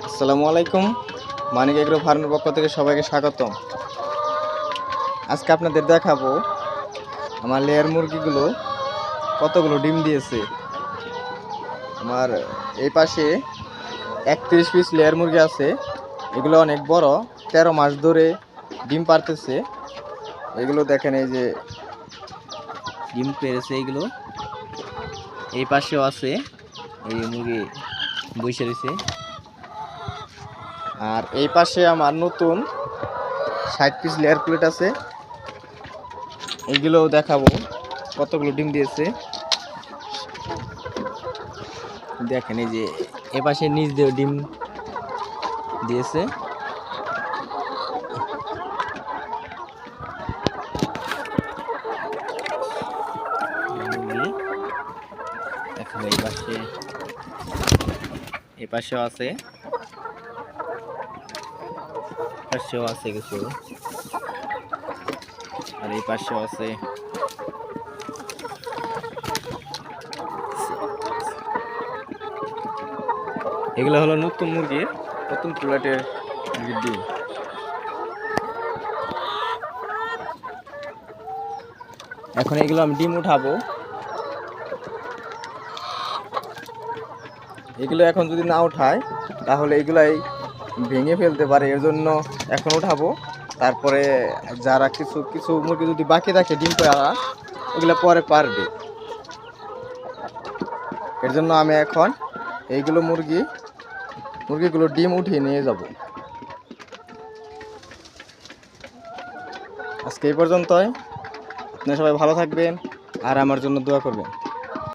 আসসালামু আলাইকুম। মানিক এগ্রো ফার্মের পক্ষ থেকে সবাইকে স্বাগতম। আজকে আপনাদের দেখাবো আমার লেয়ার মুরগিগুলো কতগুলো ডিম দিয়েছে। আমার এই পাশে 31 পিস লেয়ার মুরগি আছে। এগুলো অনেক বড়, 13 মাস ধরে ডিম পারতেছে। এগুলো দেখেন, এই যে ডিম পেরেছে এগুলো। এই পাশেও আছে, এই মুরগি বসে রয়েছে। আর এই পাশে আমার নতুন 60 পিস লেয়ার প্লেট আছে, এগুলোও দেখাবো কতগুলো ডিম দিয়েছে। দেখেন, এই যে এপাশে নিচ দিয়ে ডিম দিয়েছে। দেখেন এই পাশে, এই পাশেও আছে, পাশেও আছে কিছু, আর এই পাশেও আছে। এগুলো হলো নতুন মুরগির, নতুন প্লেটের মুরগির ডিম। এখন এগুলো আমি ডিম উঠাবো। এগুলো এখন যদি না উঠায় তাহলে এগুলাই ভেঙে ফেলতে পারে, এর জন্য এখন উঠাবো। তারপরে যারা কিছু কিছু মুরগি যদি বাকি থাকে ডিম পাড়া, ওগুলো পরে পারবে। এর জন্য আমি এখন এইগুলো মুরগিগুলো ডিম উঠিয়ে নিয়ে যাব। আজকে এই পর্যন্তই। আপনারা সবাই ভালো থাকবেন আর আমার জন্য দোয়া করবেন।